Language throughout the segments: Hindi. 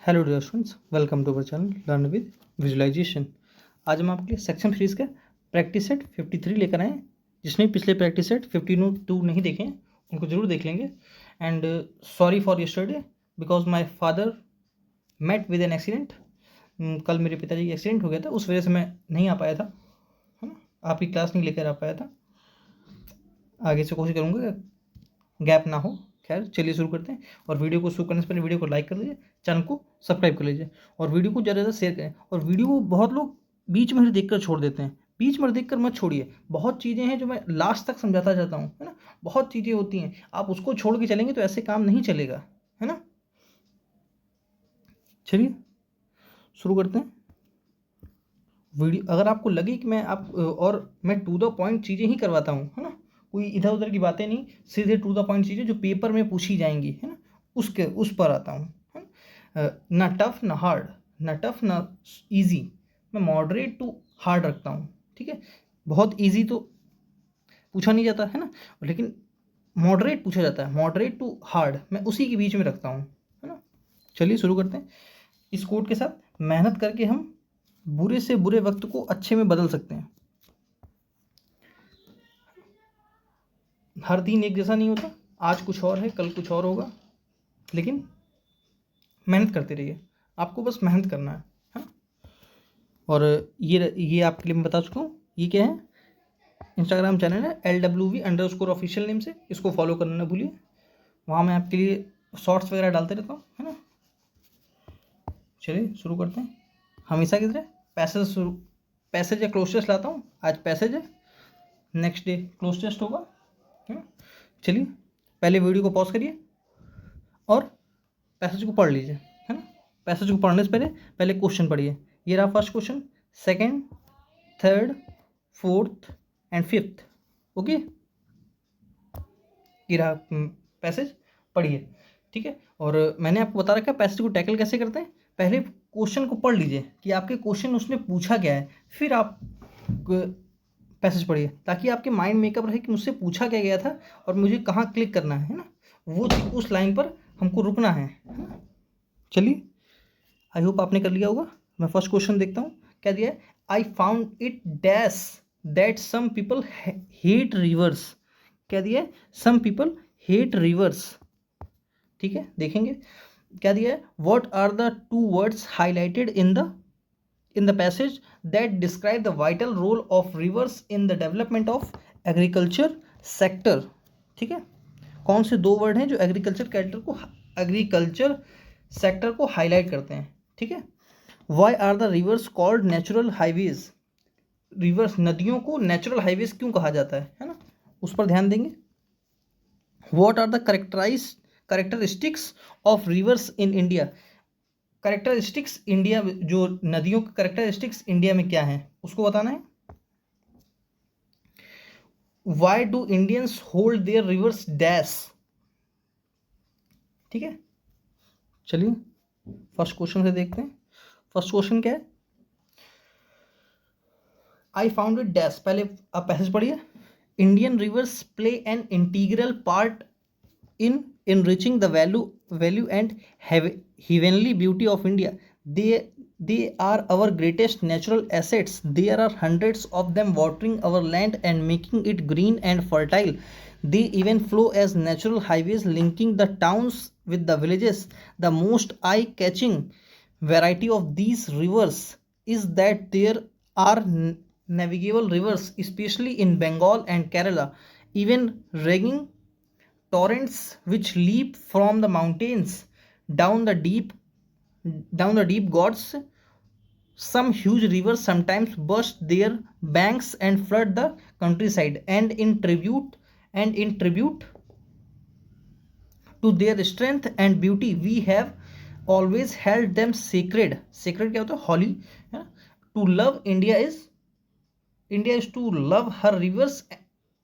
Hello dear students, welcome to our channel learn with visualisation. आज हम आपके लिए सेक्शन सीरीज का प्रैक्टिस सेट 53 लेकर आए हैं। जिसने पिछले प्रैक्टिस सेट 52 नहीं देखे हैं उनको जरूर देख लेंगे। And sorry for yesterday because my father met with an accident. कल मेरे पिताजी का एक्सीडेंट हो गया था, उस वजह से मैं नहीं आ पाया था, है ना, आपकी क्लास नहीं लेकर आ पाया था। आगे से कोशिश करूँगा गैप ना हो। खैर चलिए शुरू करते हैं। और वीडियो को शुरू करने से पहले वीडियो को लाइक कर लीजिए, चैनल को सब्सक्राइब कर लीजिए और वीडियो को ज़्यादा से शेयर करें। और वीडियो को बहुत लोग बीच में देखकर छोड़ देते हैं, बीच में देखकर मत छोड़िए। बहुत चीज़ें हैं जो मैं लास्ट तक समझाता जाता हूँ, है ना। बहुत चीज़ें होती हैं, आप उसको छोड़ के चलेंगे तो ऐसे काम नहीं चलेगा, है ना। चलिए शुरू करते हैं वीडियो। अगर आपको लगे कि मैं टू द पॉइंट चीज़ें ही करवाता हूँ, है ना, कोई इधर उधर की बातें नहीं, सीधे टू द पॉइंट चीज़ें जो पेपर में पूछी जाएंगी, है ना, उस पर आता हूँ, है ना। ना टफ ना हार्ड, ना टफ ना इजी, मैं मॉडरेट टू हार्ड रखता हूँ, ठीक है। बहुत इजी तो पूछा नहीं जाता, है ना, लेकिन मॉडरेट पूछा जाता है, मॉडरेट टू हार्ड मैं उसी के बीच में रखता हूँ, है ना। चलिए शुरू करते हैं। इस कोड के साथ मेहनत करके हम बुरे से बुरे वक्त को अच्छे में बदल सकते हैं। हर दिन एक जैसा नहीं होता, आज कुछ और है, कल कुछ और होगा, लेकिन मेहनत करते रहिए। आपको बस मेहनत करना है। और ये आपके लिए मैं बता चुका हूँ। ये क्या है, इंस्टाग्राम चैनल है LWV_ऑफिशियल नेम से, इसको फॉलो करना ना भूलिए। वहाँ मैं आपके लिए शॉर्ट्स वगैरह डालते रहता हूँ, है ना। चलिए शुरू करते हैं। हमेशा की तरह पैसेज या क्लोज टेस्ट लाता हूँ। आज पैसेज है, नेक्स्ट डे क्लोज टेस्ट होगा, है ना। चलिए पहले वीडियो को पॉज करिए और पैसेज को पढ़ लीजिए, है ना। पैसेज को पढ़ने से पहले क्वेश्चन पढ़िए। ये रहा first question, second, third, fourth and fifth. Okay, ये रहा पैसेज, पढ़िए, ठीक है। और मैंने आपको बता रखा है पैसेज को टैकल कैसे करते हैं। पहले क्वेश्चन को पढ़ लीजिए कि आपके क्वेश्चन उसने पूछा क्या है, फिर आप पैसेज पढ़िए, ताकि आपके माइंड मेकअप रहे कि मुझसे पूछा क्या गया था और मुझे कहाँ क्लिक करना है ना, वो चीज़ उस लाइन पर हमको रुकना है ना। चलिए आई होप आपने कर लिया होगा। मैं फर्स्ट क्वेश्चन देखता हूँ क्या दिया है। I found it dash that some people hate rivers. क्या दिया है, सम पीपल हेट रिवर्स, ठीक है। देखेंगे क्या दिया है। What are the two words highlighted in the passage that describe the vital role of rivers in the development of agriculture sector, ठीक है। कौन से दो वर्ड हैं जो एग्रीकल्चर सेक्टर को हाईलाइट करते हैं, ठीक है। Why are the rivers called natural highways. Rivers, नदियों को नेचुरल हाईवेज क्यों कहा जाता है ना, उस पर ध्यान देंगे। What are the characteristics of rivers in India. Characteristics India, जो नदियों के कैरेक्टरिस्टिक्स इंडिया में क्या है उसको बताना है। Why do Indians hold their reverse dash, ठीक है। चलिए फर्स्ट क्वेश्चन से देखते हैं। फर्स्ट क्वेश्चन क्या है, आई फाउंड इट डैश। पहले आप पैसेज पढ़िए। Indian reverse play an integral part in enriching the value and heavenly beauty of India. They are our greatest natural assets. There are hundreds of them watering our land and making it green and fertile. They even flow as natural highways linking the towns with the villages. The most eye-catching variety of these rivers is that there are navigable rivers, especially in Bengal and Kerala, even raging torrents which leap from the mountains down the deep gorges. Some huge rivers sometimes burst their banks and flood the countryside, and in tribute to their strength and beauty we have always held them sacred. Sacred क्या होता है, holy, है ना। To love India is to love her rivers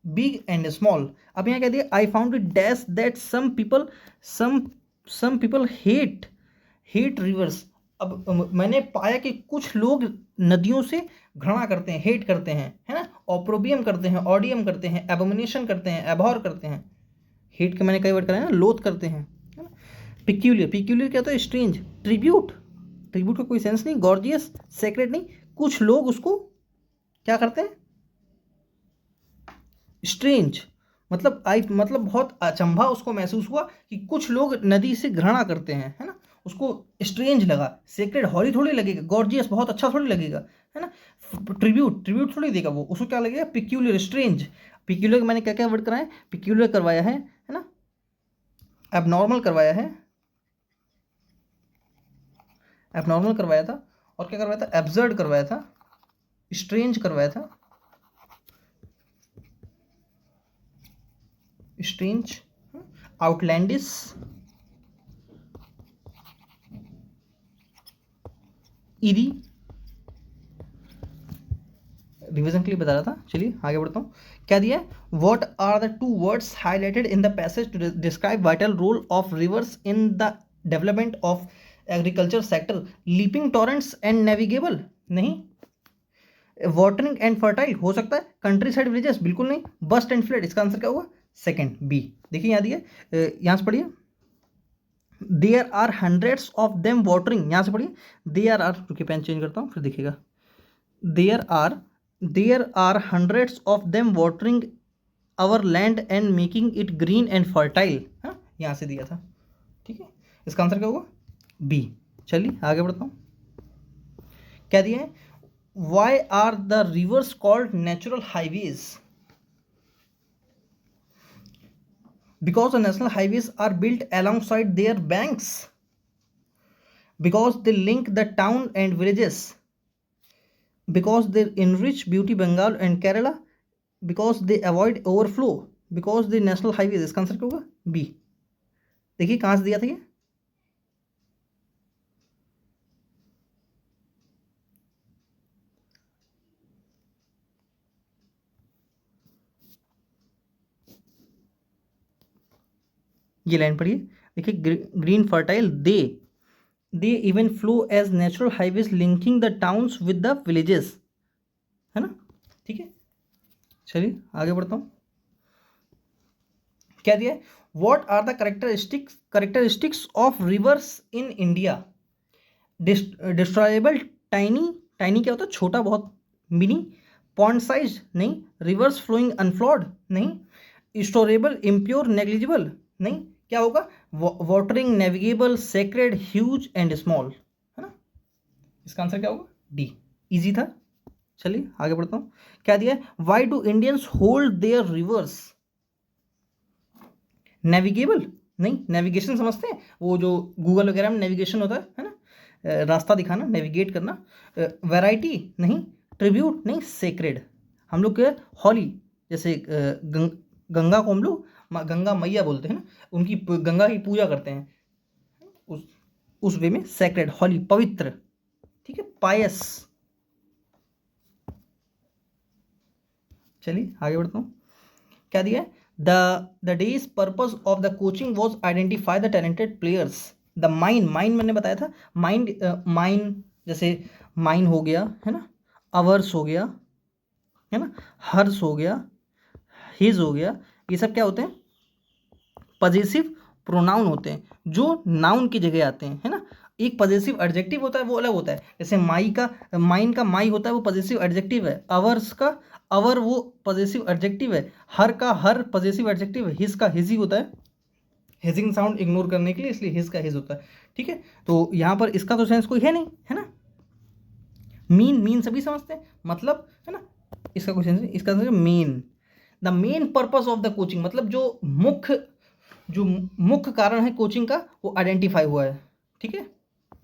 big and small. अब यहाँ कह दिया I found it dash that some people hate rivers. अब मैंने पाया कि कुछ लोग नदियों से घृणा करते हैं, हेट करते हैं, है ना, ऑप्रोबियम करते हैं, ऑडियम करते हैं, एबोमिनेशन करते हैं, एबहॉर करते हैं। हेट के मैंने कई वर्ड कराए ना, लोथ करते हैं, है ना। पिक्यूलियर, पिक्यूलियर क्या होता है? स्ट्रेंज। ट्रिब्यूट, ट्रिब्यूट का कोई सेंस नहीं। गॉर्जियस, सेक्रेट नहीं। कुछ लोग उसको क्या करते हैं? स्ट्रेंज, मतलब आई, मतलब बहुत अचंभा उसको महसूस हुआ कि कुछ लोग नदी से घृणा करते हैं, है ना, उसको स्ट्रेंज लगा। सेक्रेड हॉली थोड़ी लगेगा, गॉर्जियस बहुत अच्छा थोड़ी लगेगा, है ना। ट्रिब्यूट, ट्रिब्यूट थोड़ी देगा वो, उसको क्या लगेगा? Peculiar, strange. पिक्यूलियर मैंने क्या क्या वर्ड कराया? पिक्यूलियर करवाया है ना, एबनॉर्मल करवाया है, एबनॉर्मल करवाया था, और क्या करवाया था? एब्सर्ड करवाया था, स्ट्रेंज करवाया था, स्ट्रेंज, आउटलैंडिस, ईरी, रिवीजन के लिए बता रहा था। चलिए आगे बढ़ता हूँ। क्या दिया है? What are the two words highlighted in the passage to describe vital role of rivers in the development of agriculture sector? Leaping torrents and navigable नहीं। वाटरिंग एंड फर्टाइल हो सकता है। कंट्री साइड विलेजेस बिल्कुल नहीं। बस्ट एंड फ्लड, इसका आंसर क्या होगा? Second, B. देखिए यहाँ दिया, यहाँ से पढ़िए। There are hundreds of them watering, यहाँ से पढ़िए। देयर आर, रुकिए पेन चेंज करता हूँ फिर देखिएगा। There are, there are hundreds of them watering our land and making it green and fertile, है, यहाँ से दिया था। ठीक है, इसका आंसर क्या होगा? बी। चलिए आगे बढ़ता हूँ। क्या दिया है? Why are the rivers called natural highways? Because the national highways are built alongside their banks, because they link the town and villages, because they enrich beauty Bengal and Kerala, because they avoid overflow, because the national highways। इसका आंसर क्या होगा? बी। देखिए कहाँ से दिया था ये लाइन पढ़िए। देखिए, green fertile, they even flow as natural highways linking the towns with the villages, है ना। ठीक है, चलिए आगे बढ़ता हूँ। क्या दिया है? What are the characteristics of rivers in India? Destroyable, tiny, tiny क्या होता है? छोटा बहुत, मिनी। पॉन्ड साइज नहीं। रिवर्स फ्लोइंग अनफ्लॉड नहीं। स्टोरेबल, इम्प्योर, नेग्लिजिबल नहीं। क्या होगा? Watering, navigable, sacred, huge and small, है ना। इसका आंसर क्या होगा? डी। इजी था। चलिए आगे बढ़ता हूँ। क्या दिया है? Why do Indians hold their reverse? Navigable नहीं, नेविगेशन समझते हैं, वो जो गूगल वगैरह में नेविगेशन होता है ना, रास्ता दिखाना, नेविगेट करना। वैरायटी नहीं। ट्रिब्यूट नहीं। सेक्रेड, हम लोग के हॉली, जैसे गंगा को हम लोग गंगा मैया बोलते हैं ना, उनकी गंगा की पूजा करते हैं, उस वे में सेक्रेड, हॉली, पवित्र। ठीक है, पायस। चलिए आगे बढ़ता हूँ। क्या दिया है? The days purpose of the coaching was identify the talented players. The mine, mine मैंने बताया था, माइंड, माइन जैसे माइन हो गया, है ना, अवर्स हो गया, है ना, हर्स हो गया, हिज हो गया, ये सब क्या होते हैं? पजेसिव प्रोनाउन होते हैं जो नाउन की जगह आते हैं, है ना। एक पजेसिव एडजेक्टिव होता है, वो अलग होता है। जैसे माई का, माइन का माई होता है, वो पजेसिव एडजेक्टिव है। अवर्स का अवर, वो पजेसिव एडजेक्टिव है। हर का हर पजेसिव एडजेक्टिव है। हिज का हिज ही होता है, हिजिंग साउंड इग्नोर करने के लिए, इसलिए हिज का हिज होता है। ठीक है, तो यहाँ पर इसका तो सेंस कोई है नहीं, है ना। मीन, मीन सभी समझते हैं, मतलब, है ना, इसका कोई सेंस नहीं। इसका main, the main purpose of the coaching, मतलब जो मुख्य कारण है कोचिंग का, वो आइडेंटिफाई हुआ है। ठीक है,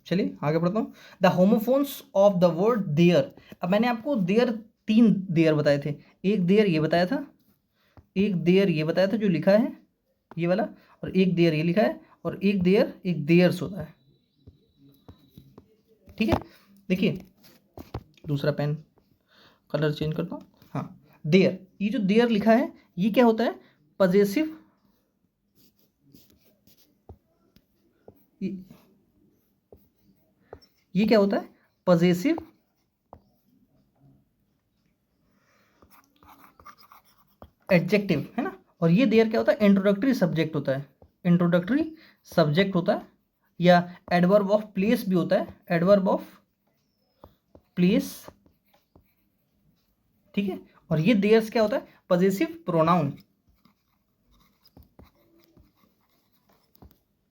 चलिए आगे बढ़ता हूँ। The homophones of the word there. अब मैंने आपको देयर, 3 देयर बताए थे। एक देयर ये बताया था, एक देयर ये बताया था जो लिखा है ये वाला, और एक देयर ये लिखा है, और एक देयर, एक देयर्स होता है। ठीक है, देखिए दूसरा पेन कलर चेंज करता हूँ। हाँ, देयर, ये जो देयर लिखा है ये क्या होता है? पजेसिव, ये क्या होता है? पजेसिव एडजेक्टिव, है ना। और ये देयर क्या होता है? इंट्रोडक्टरी सब्जेक्ट होता है, इंट्रोडक्टरी सब्जेक्ट होता है। या एडवर्ब ऑफ प्लेस भी होता है, एडवर्ब ऑफ प्लेस, ठीक है। और ये देयर्स क्या होता है, पजेसिव प्रोनाउन,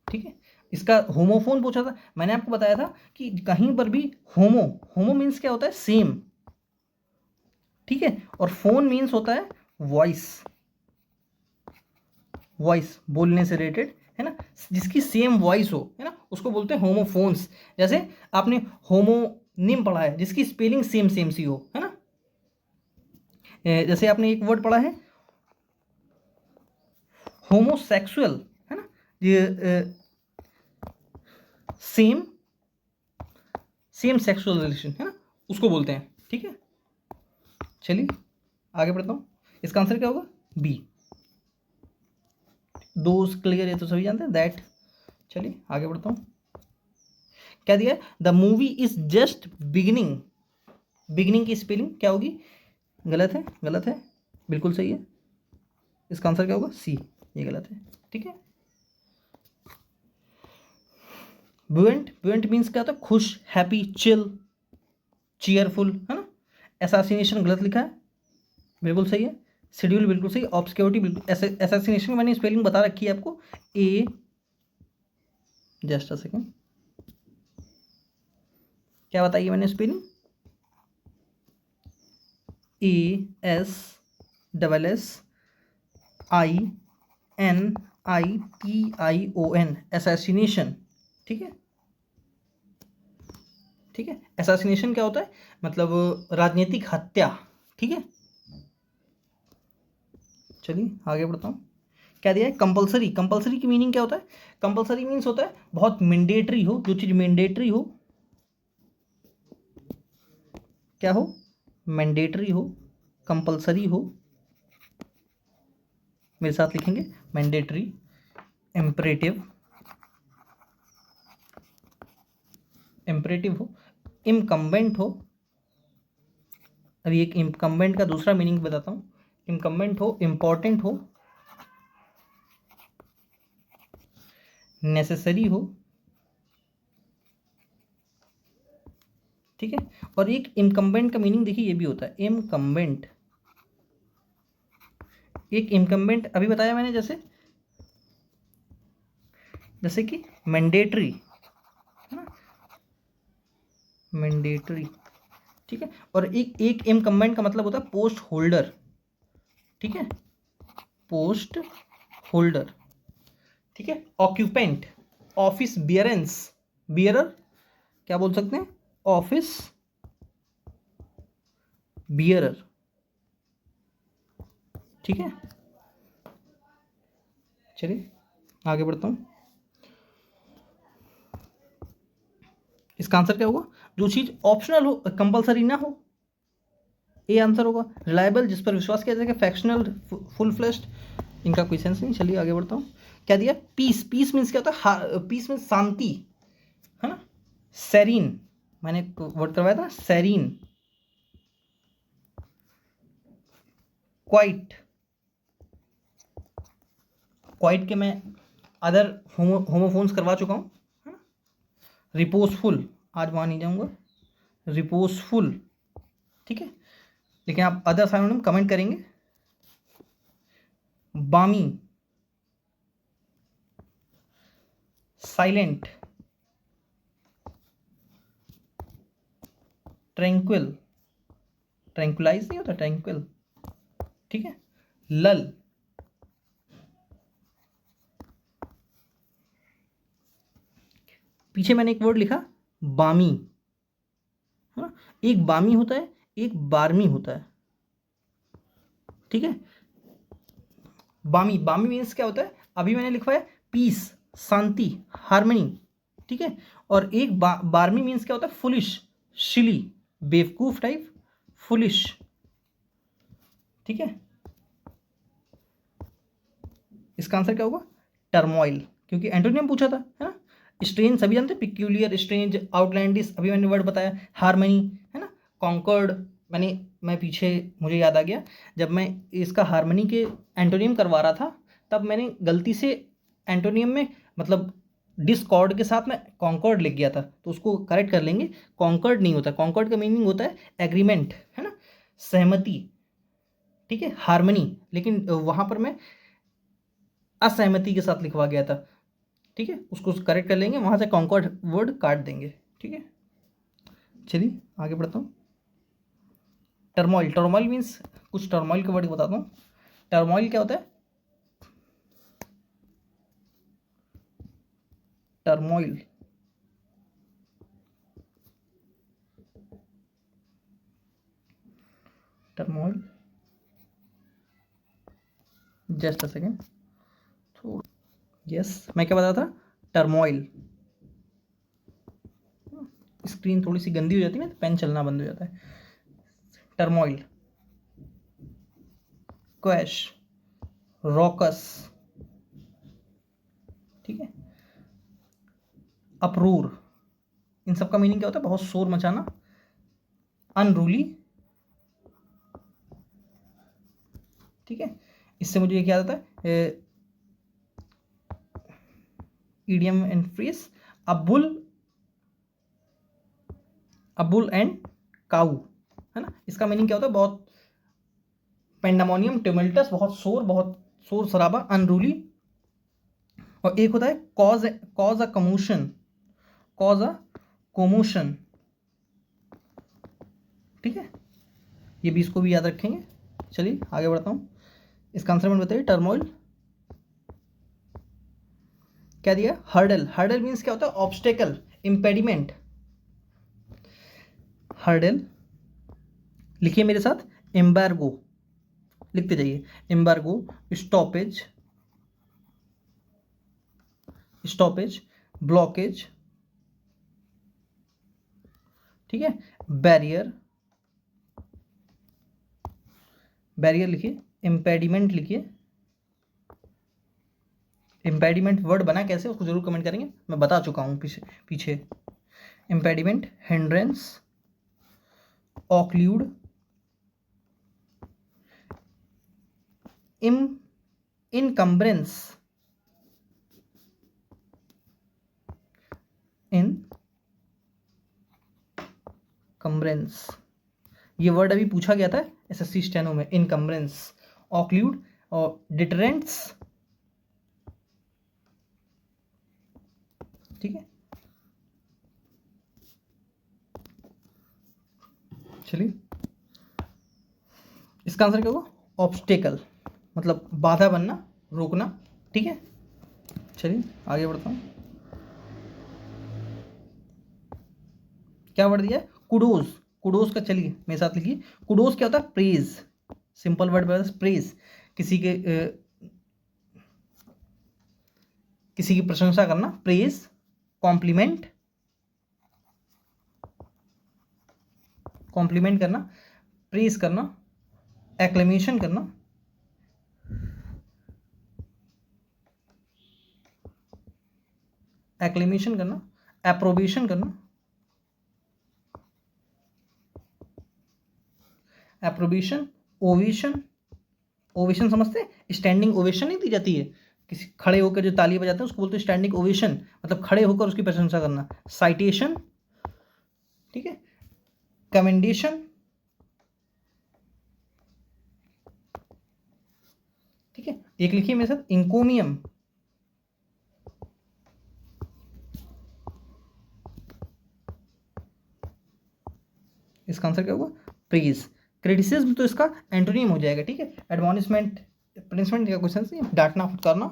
ठीक है। इसका होमोफोन पूछा था, मैंने आपको बताया था कि कहीं पर भी होमो, होमो मीन्स क्या होता है, सेम, ठीक है। और फोन मीन्स होता है वॉइस, वॉइस बोलने से रिलेटेड, है ना, जिसकी सेम वॉइस हो, है ना, उसको बोलते हैं होमोफोन्स। जैसे आपने होमोनिम पढ़ा है, जिसकी स्पेलिंग सेम सेम सी हो, है ना। जैसे आपने एक वर्ड पढ़ा है होमोसेक्सुअल, है ना, ये सेम सेम सेक्सुअल रिलेशन, है ना, उसको बोलते हैं, ठीक है। चलिए आगे बढ़ता हूँ, इसका आंसर क्या होगा, बी। दोस्त क्लियर है तो सभी जानते हैं दैट। चलिए आगे बढ़ता हूँ, क्या दिया है, the movie is just beginning, beginning की स्पेलिंग क्या होगी, गलत है, गलत है, बिल्कुल सही है। इसका आंसर क्या होगा, सी, ये गलत है, ठीक है। बुएंट, बुएंट मीन्स क्या होता है, खुश, हैप्पी, चिल, चीयरफुल, है ना। एसासिनेशन गलत लिखा है, बिल्कुल सही है। शेड्यूल बिल्कुल सही, ऑब्सक्योरिटी बिल्कुल, एसासिनेशन मैंने स्पेलिंग बता रखी है आपको, ए, जस्ट अ सेकेंड, क्या बताइए मैंने स्पेलिंग, ASSINITION, एसासिनेशन, ठीक है, ठीक है। एसासिनेशन क्या होता है, मतलब राजनीतिक हत्या, ठीक है। चलिए आगे बढ़ता हूँ, क्या दिया है, कंपलसरी, कंपलसरी की मीनिंग क्या होता है, कंपलसरी मीन्स होता है बहुत मैंडेटरी हो, जो चीज़ मैंडेटरी हो, क्या हो, मैंडेटरी हो, कंपलसरी हो, मेरे साथ लिखेंगे, मैंडेटरी, इम्परेटिव, इम्परेटिव हो, इनकम्बेंट हो। अभी एक इनकम्बेंट का दूसरा मीनिंग बताता हूँ, इनकम्बेंट हो, इम्पॉर्टेंट हो, नेसेसरी हो, ठीक है। और एक इनकम्बेंट का मीनिंग देखिए ये भी होता है, इनकम्बेंट, एक इनकम्बेंट अभी बताया मैंने, जैसे जैसे कि मैंडेटरी, है ना, मैंडेटरी, ठीक है। और एक एक इनकम्बेंट का मतलब होता है पोस्ट होल्डर, ठीक है, पोस्ट होल्डर, ठीक है। ऑक्यूपेंट, ऑफिस बियरेंस, बियरर, क्या बोल सकते हैं, ऑफिस बियरर, ठीक है। चलिए आगे बढ़ता हूँ, इसका आंसर क्या होगा, जो चीज ऑप्शनल हो, कंपलसरी ना हो, ए आंसर होगा। रिलायबल, जिस पर विश्वास किया जाएगा, फैक्शनल, फुल फ्लेश्ड, इनका कोई सेंस नहीं। चलिए आगे बढ़ता हूँ, क्या दिया, पीस, पीस मीन्स क्या होता है, पीस मीन्स शांति, है ना। सेरीन, मैंने वर्ड करवाया था, सेरीन, क्वाइट, क्वाइट के मैं अदर होमोफोन्स करवा चुका हूँ, है ना। रिपोजफुल, आज वहाँ नहीं जाऊँगा, रिपोजफुल, ठीक है। लेकिन आप अदर साइनोनिम कमेंट करेंगे, बामी, साइलेंट, ट्रैंक्विल, ट्रैंक्विलाइज नहीं होता, ट्रैंक्विल, ठीक है। लल, पीछे मैंने एक वर्ड लिखा, बामी, है ना। एक बामी होता है, एक बारमी होता है, ठीक है। बामी, बामी मीन्स क्या होता है, अभी मैंने लिखवाया पीस, शांति, हार्मनी, ठीक है। और एक बारमी मीन्स क्या होता है, फुलिश, शिली, बेवकूफ टाइप, फुलिश, ठीक है। इसका आंसर क्या होगा, टर्मोइल, क्योंकि एंटोनियम पूछा था, है ना। स्ट्रेंज सभी जानते हैं, पिक्यूलियर, स्ट्रेंज, आउटलैंडिश, अभी मैंने वर्ड बताया, हार्मनी, है ना, कॉन्कर्ड, मैं पीछे मुझे याद आ गया, जब मैं इसका हार्मनी के एंटोनियम करवा रहा था, तब मैंने गलती से एंटोनियम में, मतलब डिस्कॉर्ड के साथ में कॉन्कॉर्ड लिख गया था, तो उसको करेक्ट कर लेंगे। कॉन्कॉर्ड नहीं होता, कॉन्कॉर्ड का मीनिंग होता है एग्रीमेंट, है ना, सहमति, ठीक है, हार्मनी, लेकिन वहाँ पर मैं असहमति के साथ लिखवा गया था, ठीक है, उसको करेक्ट कर लेंगे, वहाँ से कॉन्कॉर्ड वर्ड काट देंगे, ठीक है। चलिए आगे बढ़ता हूँ। टर्मोइल, टर्मोइल मीन्स, कुछ टर्मोइल का वर्ड बताता हूँ। टर्मोइल क्या होता है? Turmoil, turmoil, just a second, yes, मैं क्या बताया था? टर्मोइल। स्क्रीन थोड़ी सी गंदी हो जाती है ना, तो पेन चलना बंद हो जाता है। टर्मोइल, क्वैश, रॉकस, ठीक है, अपरूर, इन सब का मीनिंग क्या होता है? बहुत शोर मचाना, अनरूली, ठीक है। इससे मुझे ये क्या आता है? Idiom and phrase, a bull, a bull and cow, है ना, इसका मीनिंग क्या होता है? बहुत पेंडामोनियम, टिमल्टस, बहुत शोर, बहुत शोर शराबा, अनरूली। और एक होता है cause, cause a commotion, cause a commotion, ठीक है, ये भी, इसको भी याद रखेंगे। चलिए आगे बढ़ता हूँ। इसका आंसर मैंने बताइए, टर्मोइल क्या दिया? हर्डल, हर्डल मीन्स क्या होता है? Obstacle, impediment. हर्डल, लिखिए मेरे साथ, एम्बार्गो, लिखते जाइए, एम्बार्गो, स्टॉपेज, स्टॉपेज, ब्लॉकेज, ठीक है, बैरियर, बैरियर लिखिए, इम्पेडिमेंट लिखिए। इम्पेडिमेंट वर्ड बना कैसे, उसको जरूर कमेंट करेंगे, मैं बता चुका हूँ पीछे पीछे। इम्पेडिमेंट, हिंड्रेंस, ऑक्लूड, इम इनकम्ब्रेंस, इनकम्ब्रेंस, ये वर्ड अभी पूछा गया था एसएससी स्टेनो में, इनकम्ब्रेंस, ऑक्लूड और डिटरेंट्स, ठीक है। चलिए, इसका आंसर क्या होगा? ऑब्स्टेकल, मतलब बाधा बनना, रोकना, ठीक है। चलिए आगे बढ़ता हूँ। क्या वर्ड दिया है? कुडोज, कुडोज का, चलिए मेरे साथ लिखिए, कुडोज क्या होता है? प्रेज, सिंपल वर्ड बस, प्रेज, किसी के किसी की प्रशंसा करना, प्रेज, कॉम्प्लीमेंट, कॉम्प्लीमेंट करना, प्रेज करना, एक्लेमेशन करना, एक्लेमेशन करना, एप्रोबेशन करना, एप्रोबेशन, ओवेशन, ओवेशन समझते हैं? स्टैंडिंग ओवेशन नहीं दी जाती है, किसी खड़े होकर जो ताली बजाते हैं उसको बोलते हैं स्टैंडिंग ओवेशन, मतलब खड़े होकर उसकी प्रशंसा करना। साइटेशन, ठीक है, कमेंडेशन, ठीक है, एक लिखिए मेरे साथ, इंकोमियम, इसका आंसर क्या होगा? प्रेज। क्रिटिसिज्म तो इसका एंटोनिम हो जाएगा, ठीक है, एडमॉनिशमेंट, पनिशमेंट का क्वेश्चन नहीं, डांटना फटकारना।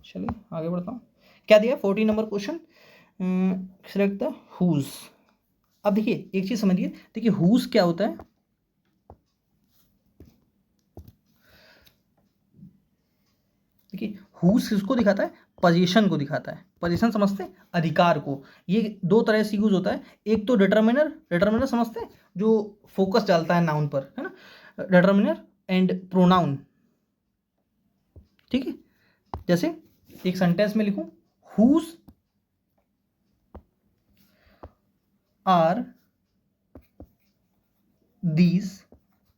चलिए आगे बढ़ता हूँ। क्या दिया? 14 number question, select the whose. अब देखिए एक चीज समझिए, देखिए हुज क्या होता है? देखिए हुज किसको दिखाता है? पोजीशन को दिखाता है। पोजीशन समझते हैं? अधिकार को। ये दो तरह से यूज होता है, एक तो डिटर्मिनर, डिटर्मिनर समझते हैं, जो फोकस डालता है नाउन पर, है ना, डिटर्मिनर एंड प्रोनाउन, ठीक है। जैसे एक सेंटेंस में लिखूं, हुज आर दीज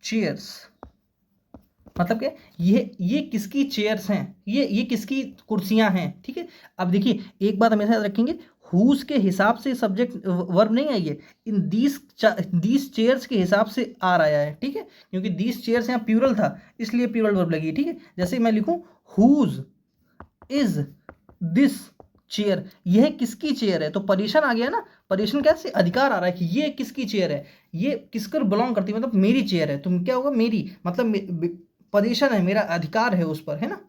चेयर्स, मतलब क्या, ये किसकी चेयर्स हैं, ये किसकी कुर्सियां हैं, ठीक है। अब देखिए एक बात हमेशा याद रखेंगे, हुज के हिसाब से सब्जेक्ट वर्ब नहीं है, ये इन दीस चेयर्स के हिसाब से आर आया है, ठीक है, क्योंकि दीस चेयर्स यहाँ प्यूरल था इसलिए प्यूरल वर्ब लगी, ठीक है। जैसे मैं लिखूं हुज इज दिस चेयर, यह किसकी चेयर है, तो पोजीशन आ गया ना, पोजीशन कैसे, अधिकार आ रहा है कि ये किसकी चेयर है, ये किसकर बिलोंग करती है, मतलब मेरी चेयर है, तुम क्या होगा मेरी, मतलब पोजीशन है, मेरा अधिकार है उस पर, है ना,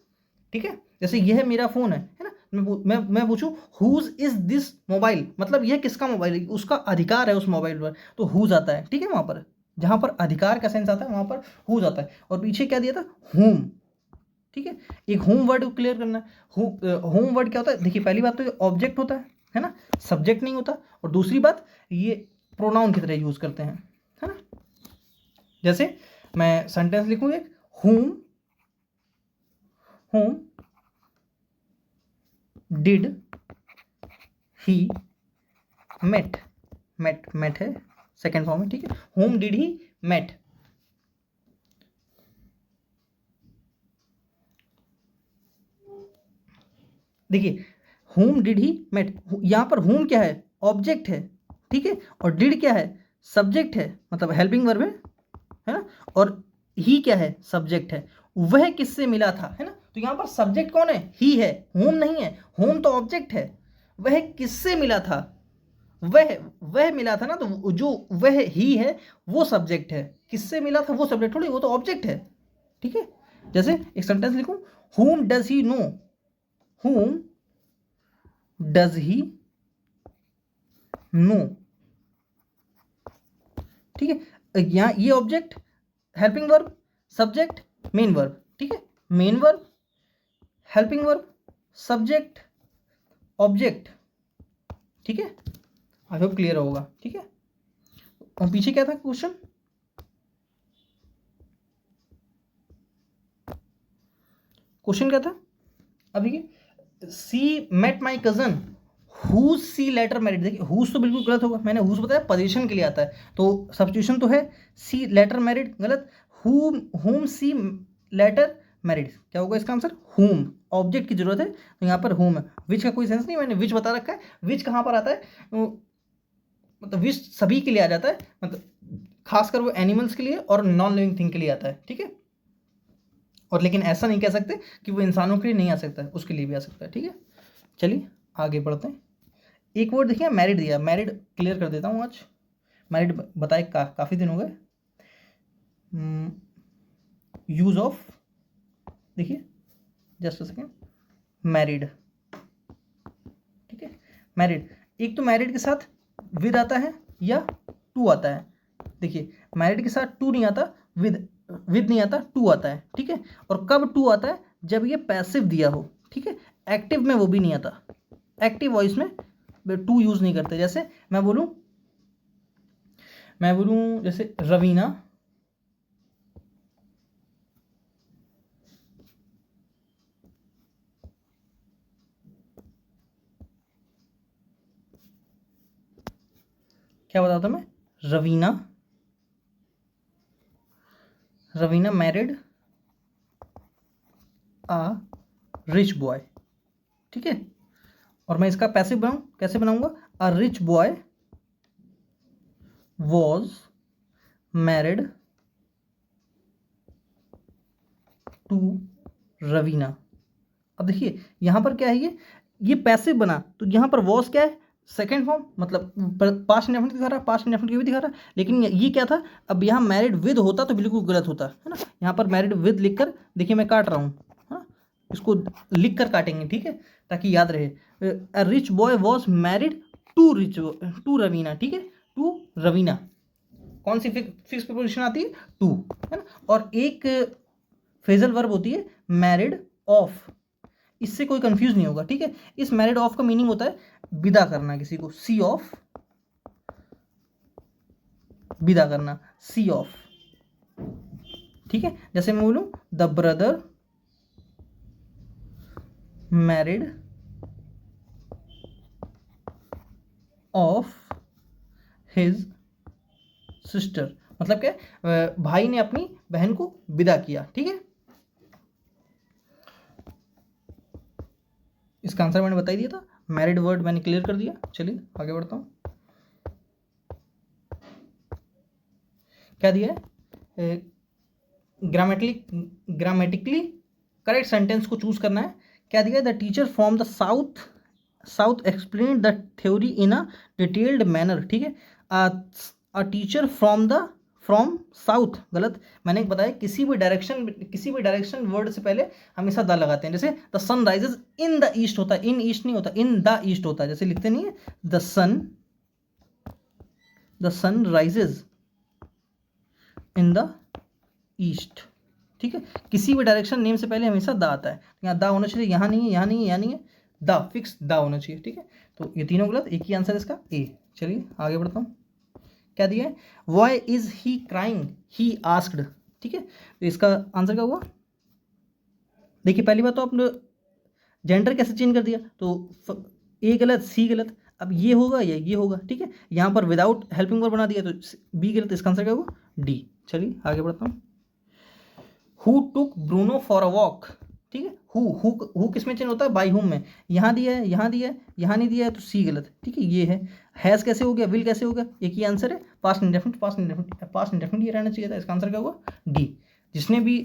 ठीक है। जैसे यह मेरा फोन है ना, मैं पूछूं हुज इज दिस मोबाइल, मतलब यह किसका मोबाइल है, उसका अधिकार है उस मोबाइल पर, तो हुज आता है, ठीक है। वहां पर जहां पर अधिकार का सेंस आता है वहां पर हुज आता है, और पीछे क्या दिया था, होम, ठीक है। एक होम वर्ड को क्लियर करना है, होम वर्ड क्या होता है, देखिए पहली बात तो ये ऑब्जेक्ट होता है ना, सब्जेक्ट नहीं होता, और दूसरी बात ये प्रोनाउन की तरह यूज करते हैं, है ना। जैसे मैं सेंटेंस लिखूंगा, whom whom did he met, met है सेकेंड फॉर्म में, ठीक है, होम डिड ही मेट। देखिए होम डिड ही मेट, यहां पर होम क्या है, ऑब्जेक्ट है, ठीक है, और डिड क्या है, सब्जेक्ट है, मतलब हेल्पिंग वर्ब है ना, और ही क्या है, सब्जेक्ट है, वह किससे मिला था, है ना, तो यहां पर सब्जेक्ट कौन है, ही है, होम नहीं है, होम तो ऑब्जेक्ट है, वह किससे मिला था, वह मिला था ना, तो जो वह ही है वो सब्जेक्ट है, किससे मिला था वो सब्जेक्ट थोड़ी, वो तो ऑब्जेक्ट है, ठीक है। जैसे एक सेंटेंस लिखूं, whom does he know, whom does he know, ठीक है। यहाँ ये object, helping verb, subject, main verb, ठीक है, main verb, helping verb, subject, object, ठीक है। आई होप क्लियर होगा, ठीक है। और पीछे क्या था क्वेश्चन, क्वेश्चन क्या था अभी, she met my cousin whose she later married, देखिए हुज तो बिल्कुल गलत होगा, मैंने हुज बताया पोजीशन के लिए आता है, तो सब्स्टिट्यूशन तो है, सी लेटर मैरिड गलत, होम सी लेटर मैरिड, क्या होगा इसका आंसर, होम, ऑब्जेक्ट की जरूरत है तो यहाँ पर होम है, विच का कोई सेंस नहीं, मैंने विच बता रखा है, विच कहाँ पर आता है, मतलब विच सभी के लिए आ जाता है, मतलब खासकर वो एनिमल्स के लिए और नॉन लिविंग थिंग के लिए आता है, ठीक है। और लेकिन ऐसा नहीं कह सकते कि वो इंसानों के लिए नहीं आ सकता है, उसके लिए भी आ सकता है, ठीक है। चलिए आगे बढ़ते हैं, एक वर्ड देखिए मैरिड दिया, मैरिड क्लियर कर देता हूँ आज, मैरिड बताए काफ़ी दिन हो गए, यूज ऑफ, देखिए जस्ट अ सेकेंड, मैरिड, ठीक है, मैरिड, एक तो मैरिड के साथ विद आता है या टू आता है, देखिए मैरिड के साथ टू नहीं आता, विद नहीं आता, टू आता है, ठीक है। और कब टू आता है, जब ये पैसिव दिया हो, ठीक है, एक्टिव में वो भी नहीं आता, एक्टिव वॉइस में टू यूज नहीं करते, जैसे मैं बोलूं जैसे रवीना क्या बताता मैं, Raveena Raveena married a rich boy, ठीक है। और मैं इसका पैसिव बनाऊं, कैसे बनाऊंगा, a rich boy was married to Raveena. अब देखिए यहां पर क्या है, ये पैसिव बना, तो यहां पर वॉज क्या है, सेकेंड फॉर्म, मतलब पास्ट इंडेफिनिट दिखा रहा है, पास्ट इंडेफिनिट भी दिखा रहा है, लेकिन ये क्या था, अब यहाँ मैरिड विद होता तो बिल्कुल गलत होता है ना, यहाँ पर मैरिड विद लिखकर, देखिए मैं काट रहा हूँ, हाँ इसको लिख कर काटेंगे, ठीक है, ताकि याद रहे, a rich boy was married to Raveena, ठीक है, टू रवीना, कौन सी फिक्स प्रीपोजिशन आती है, टू, है ना। और एक फ्रेजल वर्ब होती है मैरिड ऑफ, इससे कोई कंफ्यूज नहीं होगा, ठीक है। इस मैरिड ऑफ का मीनिंग होता है विदा करना किसी को, सी ऑफ, विदा करना, सी ऑफ, ठीक है। जैसे मैं बोलूं the brother married of his sister, मतलब क्या, भाई ने अपनी बहन को विदा किया, ठीक है। इसका आंसर मैंने बता ही दिया था, मैरिड वर्ड मैंने क्लियर कर दिया। चलिए आगे बढ़ता हूँ। क्या दिया है, ग्रामेटिकली करेक्ट सेंटेंस को चूज करना है। क्या दिया है, the teacher from the south explain the theory in a detailed manner. ठीक है, अ टीचर फ्रॉम साउथ, गलत। मैंने बताया किसी भी डायरेक्शन वर्ड से पहले हमेशा द लगाते हैं। जैसे the sun rises in the east होता है, इन ईस्ट नहीं होता, इन द ईस्ट होता है। जैसे लिखते नहीं है the sun rises in the east. ठीक है, किसी भी डायरेक्शन नेम से पहले हमेशा द आता है। यहाँ द होना चाहिए, यहाँ नहीं है, यहाँ नहीं है, यहाँ नहीं है, द फिक्स द होना चाहिए। ठीक है, तो ये तीनों गलत, एक ही आंसर इसका ए। चलिए आगे बढ़ता हूँ। क्या दिया है, why is he crying, he asked. ठीक है, तो इसका आंसर क्या हुआ, देखिए पहली बात तो आपने जेंडर कैसे चेंज कर दिया, तो ए गलत, सी गलत, अब ये होगा या ये होगा। ठीक है, यहाँ पर विदाउट हेल्पिंग वर्ब बना दिया तो बी गलत, इसका आंसर क्या होगा डी। चलिए आगे बढ़ता हूँ। Who took Bruno for a walk. ठीक है, हु किस में चेंज होता है, बाई हुम में। यहाँ दिया है, यहाँ दिया है, यहाँ नहीं दिया है, तो सी गलत। ठीक है, ये है। हैज़ कैसे हो गया, विल कैसे हो गया, एक ही आंसर है, पास्ट इंडेफिनिट ये रहना चाहिए था। इसका आंसर क्या हुआ डी। जिसने भी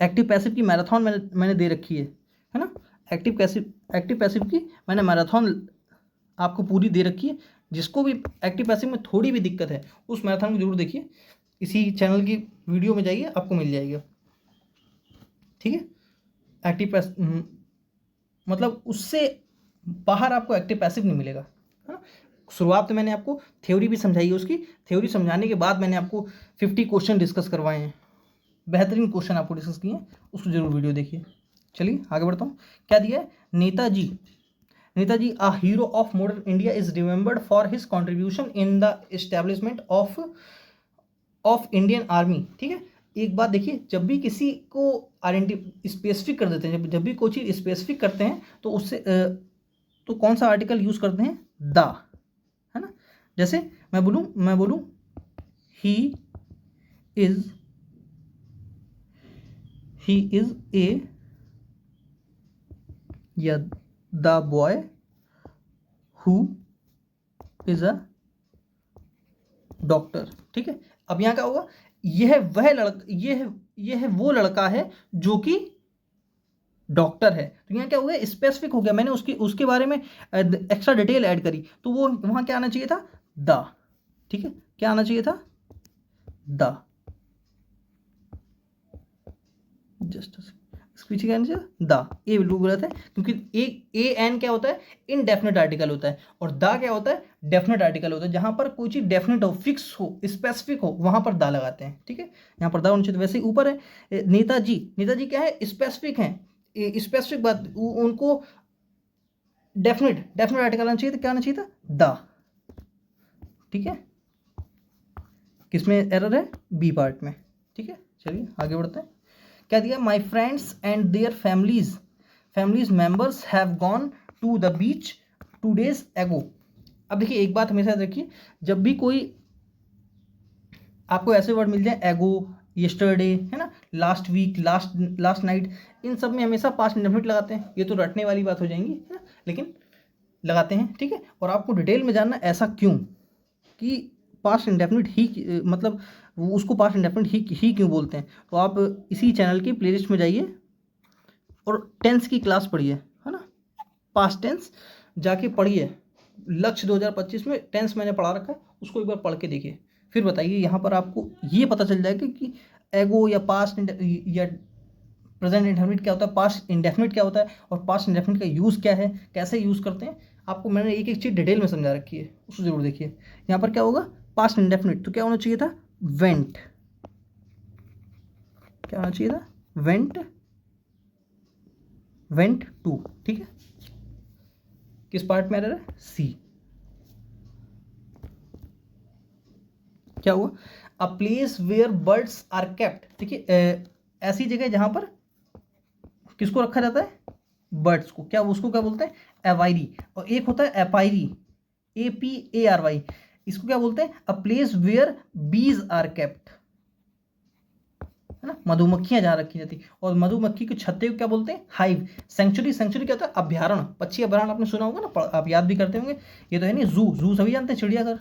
एक्टिव पैसिव की मैराथन मैंने दे रखी है ना, एक्टिव पैसिव की मैंने मैराथन आपको पूरी दे रखी है। जिसको भी एक्टिव पैसिव में थोड़ी भी दिक्कत है उस मैराथन को जरूर देखिए, इसी चैनल की वीडियो में जाइए, आपको मिल जाएगा। ठीक है, एक्टिव पैसिव मतलब उससे बाहर आपको एक्टिव पैसिव नहीं मिलेगा, है ना। शुरुआत में मैंने आपको थ्योरी भी समझाई है, उसकी थ्योरी समझाने के बाद मैंने आपको 50 क्वेश्चन डिस्कस करवाए हैं, बेहतरीन क्वेश्चन आपको डिस्कस किए हैं, उसको जरूर वीडियो देखिए। चलिए आगे बढ़ता हूँ। क्या दिया है, Netaji a hero of modern India is remembered for his contribution in the establishment of Indian army. ठीक है, एक बात देखिए, जब भी किसी को स्पेसिफिक कर देते हैं, जब भी कोई चीज़ स्पेसिफिक करते हैं तो उससे तो कौन सा आर्टिकल यूज करते हैं, द, है ना। जैसे मैं बोलूं ही इज ए, या the boy who is a doctor. ठीक है, अब यहाँ क्या होगा, यह वो लड़का है जो कि डॉक्टर है। तो यहाँ क्या हो गया, स्पेसिफिक हो गया, मैंने उसके बारे में एक्स्ट्रा डिटेल ऐड करी, तो वो वहाँ क्या आना चाहिए था, द। ठीक है, क्या आना चाहिए था, द। जस्ट पीछे क्या आना चाहिए, द। ए बिल्कुल गलत है, क्योंकि ए एन क्या होता है, इनडेफिनेट आर्टिकल होता है, और द क्या होता है, डेफिनेट आर्टिकल होता है। जहां पर कोई चीज डेफिनेट हो, फिक्स हो, स्पेसिफिक हो, वहां पर द लगाते हैं। ठीक है, यहाँ पर द होना चाहिए। वैसे ही ऊपर है नेताजी क्या है, स्पेसिफिक है, स्पेसिफिक बात, उनको डेफिनेट आर्टिकल आना चाहिए, तो क्या आना चाहिए था, द। ठीक है, किसमें एरर है, बी पार्ट में। ठीक है, चलिए आगे बढ़ते हैं। क्या दिया, my friends and their families members have gone to the beach 2 days एगो। अब देखिए एक बात हमेशा देखिए, जब भी कोई आपको ऐसे वर्ड मिल जाए, एगो, यस्टरडे, है ना, लास्ट वीक, लास्ट नाइट, इन सब में हमेशा पास्ट इंडेफिनिट लगाते हैं। ये तो रटने वाली बात हो जाएंगी, है ना, लेकिन लगाते हैं। ठीक है, और आपको डिटेल में जानना ऐसा क्यों, कि पास्ट इंडेफिनिट ही, मतलब उसको पास्ट इंडेफिनिट ही क्यों बोलते हैं, तो आप इसी चैनल की प्लेलिस्ट में जाइए और टेंस की क्लास पढ़िए, है ना, पास्ट टेंस जाके पढ़िए। लक्ष्य 2025 में टेंस मैंने पढ़ा रखा है, उसको एक बार पढ़ के देखिए, फिर बताइए। यहाँ पर आपको ये पता चल जाएगा कि एगो या पास्ट या प्रेजेंट इंडेफिनिट क्या होता है, पास्ट इंडेफिनिट क्या होता है, और पास्ट इंडेफिनिट का यूज़ क्या है, कैसे यूज़ करते हैं। आपको मैंने एक एक चीज़ डिटेल में समझा रखी है, उसको जरूर देखिए। यहाँ पर क्या होगा, पास्ट इंडेफिनिट, तो क्या होना चाहिए था, वेंट। क्या होना चाहिए था, वेंट टू। ठीक है, किस पार्ट में एरर है, सी। क्या हुआ, a place where birds are kept. देखिए ऐसी जगह जहां पर किसको रखा जाता है, बर्ड्स को, क्या उसको क्या बोलते हैं, एवायरी। और एक होता है एपायरी, APARY, इसको क्या बोलते हैं, अ place where bees are kept. है ना, मधुमक्खियां जहाँ रखी जाती, और मधुमक्खी के छत्ते को क्या बोलते हैं, हाइव। सेंचुरी, सेंचुरी क्या होता है, अभ्यारण, पक्षी अभ्यारण आपने सुना होगा ना, आप याद भी करते होंगे। ये तो है नहीं, जू, जू सभी जानते हैं, चिड़ियाघर,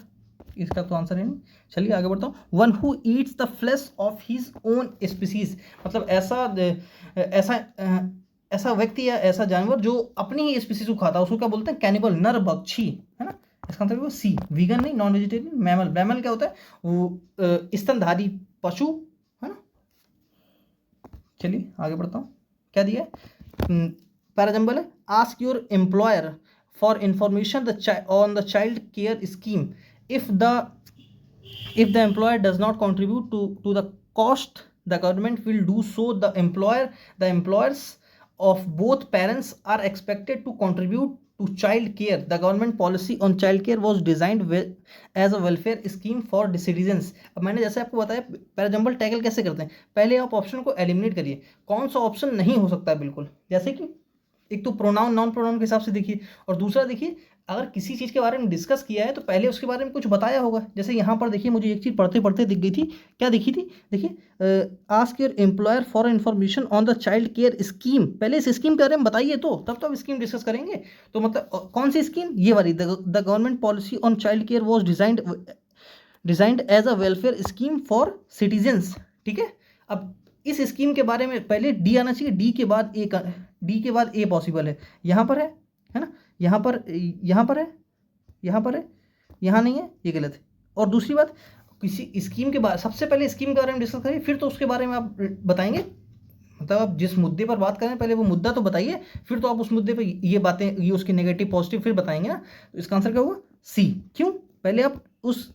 इसका तो आंसर है नहीं। चलिए आगे बढ़ता हूँ। One who eats the flesh of his own species, मतलब ऐसा ऐसा व्यक्ति या ऐसा जानवर जो अपनी ही स्पीसीज को खाता है, उसको क्या बोलते हैं, कैनिबल, नर भक्षी, है ना। इसका आंसर वो सी, वीगन नहीं, नॉन वेजिटेरियन। मैमल, मैमल क्या होता है, वो स्तनधारी पशु, है ना। चलिए आगे बढ़ता हूँ। क्या दिया है, पैराजम्बल है, ask your employer for information on the child care scheme if the employer does not contribute to the cost, the government will do so. The employers of both parents are expected to contribute to child care. The government policy on child care was designed as a welfare scheme for citizens. अब मैंने जैसे आपको बताया पैराजम्बल टैकल कैसे करते हैं, पहले आप ऑप्शन को एलिमिनेट करिए, कौन सा ऑप्शन नहीं हो सकता है बिल्कुल, जैसे कि एक तो प्रोनाउन नॉन प्रोनाउन के हिसाब से देखिए, और दूसरा देखिए अगर किसी चीज़ के बारे में डिस्कस किया है तो पहले उसके बारे में कुछ बताया होगा। जैसे यहाँ पर देखिए मुझे एक चीज़ पढ़ते पढ़ते दिख गई थी, क्या दिखी थी, देखिए ask your employer for information on the child care scheme, पहले इस स्कीम के बारे में बताइए तो तब तो आप स्कीम डिस्कस करेंगे। तो मतलब कौन सी स्कीम, ये वाली, the government policy on child care was designed as a welfare scheme for citizens. ठीक है, अब इस स्कीम के बारे में पहले डी आना चाहिए, डी के बाद ए, डी के बाद ए पॉसिबल है, यहाँ पर है ना, यहाँ पर है, यहाँ पर है, यहाँ नहीं है, ये गलत है। और दूसरी बात, किसी स्कीम के बाद सबसे पहले स्कीम के बारे में डिस्कस करिए, फिर तो उसके बारे में आप बताएंगे, मतलब आप जिस मुद्दे पर बात करें पहले वो मुद्दा तो बताइए, फिर तो आप उस मुद्दे पर ये बातें, ये उसकी नेगेटिव पॉजिटिव फिर बताएंगे ना। तो इसका आंसर क्या होगा, सी। क्यों, पहले आप उस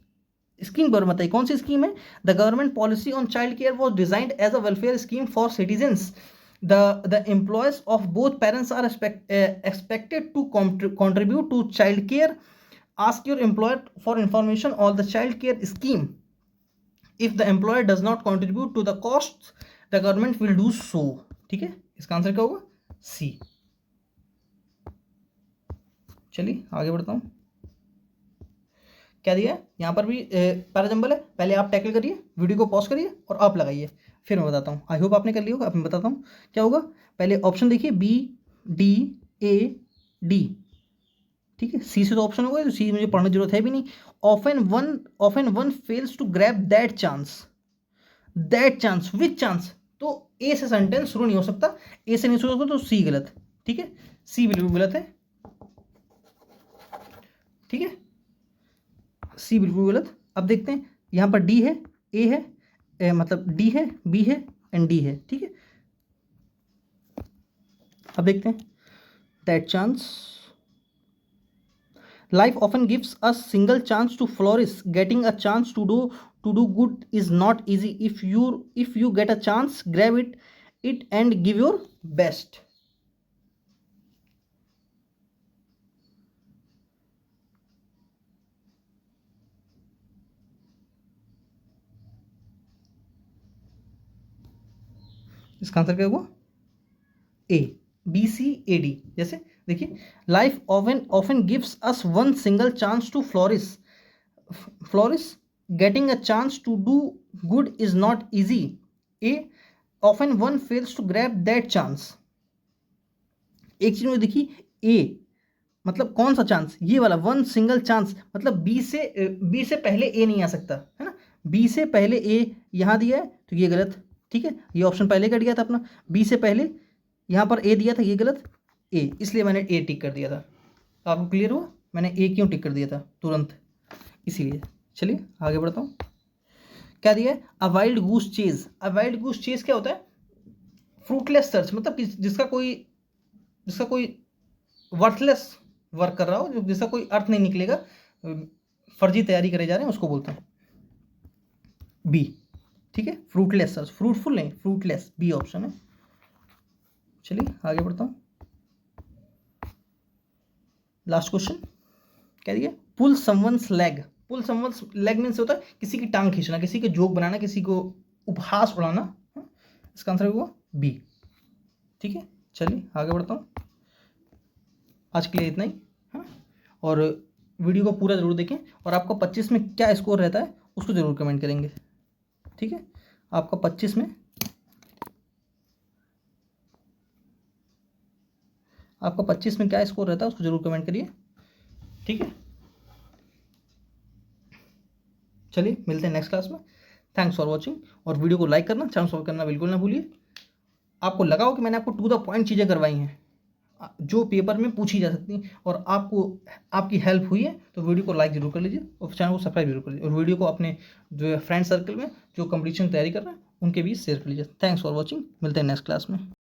स्कीम पर बताइए, कौन सी स्कीम है, the government policy on child care was designed as a welfare scheme for citizens. The employees of both parents are expected to contribute to child care. Ask your employer for information on the child care scheme. If the employer does not contribute to the costs, the government will do so. ठीक है, इसका आंसर क्या होगा, सी। चलिए आगे बढ़ता हूँ। क्या दिया है यहाँ पर भी पैराजम्बल है, पहले आप टैकल करिए, वीडियो को पॉज करिए और आप लगाइए, फिर मैं बताता हूँ। आई होप आपने कर लिया होगा, अब मैं बताता हूँ क्या होगा। पहले ऑप्शन देखिए, बी डी ए डी, ठीक है, सी से तो ऑप्शन होगा, तो सी मुझे पढ़ने की जरूरत है भी नहीं। Often one fails to grab that chance which chance, तो ए से सेंटेंस शुरू नहीं हो सकता, ए से नहीं शुरू होगा तो सी गलत, ठीक है, सी बिल्कुल गलत है, ठीक है, सी बिल्कुल गलत। अब देखते हैं यहाँ पर डी है, ए है, मतलब डी है, बी है एंड डी है, ठीक है। अब देखते हैं, that chance, life often gives a single chance to flourish, getting a chance to do good is not easy, if you get a chance grab it and give your best. इसका आंसर क्या होगा, A, B C A D. जैसे देखिए, life often gives us one single chance to flourish, getting a chance to do good is not easy, A, often one fails to grab that chance. एक चीज में देखिए, ए मतलब कौन सा चांस, ये वाला वन सिंगल चांस, मतलब बी से पहले ए नहीं आ सकता, है ना, बी से पहले ए यहाँ दिया है तो ये गलत, ठीक है, ये ऑप्शन पहले कट गया था अपना, बी से पहले यहाँ पर ए दिया था, ये गलत, ए, इसलिए मैंने ए टिक कर दिया था। आपको क्लियर हुआ मैंने ए क्यों टिक कर दिया था तुरंत, इसीलिए। चलिए आगे बढ़ता हूँ। क्या दिया है, अ वाइल्ड गूस चेज। अ वाइल्ड गूस चेज क्या होता है, फ्रूटलेस सर्च, मतलब जिसका कोई वर्थलेस वर्क कर रहा हो, जिसका कोई अर्थ नहीं निकलेगा, फर्जी तैयारी करे जा रहे हैं, उसको बोलते हैं बी, ठीक है, फ्रूटलेस सर्च, फ्रूटफुल नहीं, फ्रूटलेस, बी ऑप्शन है। चलिए आगे बढ़ता हूँ। लास्ट क्वेश्चन क्या दिया, पुल समवंस लेग। पुल समवंस लेग मीन्स होता है किसी की टांग खींचना, किसी के जोक बनाना, किसी को उपहास उड़ाना। इसका आंसर होगा बी, ठीक है। चलिए आगे बढ़ता हूँ, आज के लिए इतना ही, हाँ, और वीडियो को पूरा ज़रूर देखें, और आपका 25 में क्या स्कोर रहता है उसको ज़रूर कमेंट करेंगे, ठीक है। आपका 25 में आपका 25 में क्या स्कोर रहता है उसको जरूर कमेंट करिए, ठीक है। चलिए मिलते हैं नेक्स्ट क्लास में। थैंक्स फॉर वॉचिंग, और वीडियो को लाइक करना, चैनल सब्सक्राइब करना बिल्कुल ना भूलिए। आपको लगा हो कि मैंने आपको टू द पॉइंट चीज़ें करवाई हैं जो पेपर में पूछी जा सकती हैं और आपको आपकी हेल्प हुई है, तो वीडियो को लाइक जरूर कर लीजिए और चैनल को सब्सक्राइब जरूर कर लीजिए, और वीडियो को अपने जो फ्रेंड सर्कल में जो कंपटीशन तैयारी कर रहे हैं उनके बीच शेयर कर लीजिए। थैंक्स फॉर वॉचिंग, मिलते हैं नेक्स्ट क्लास में।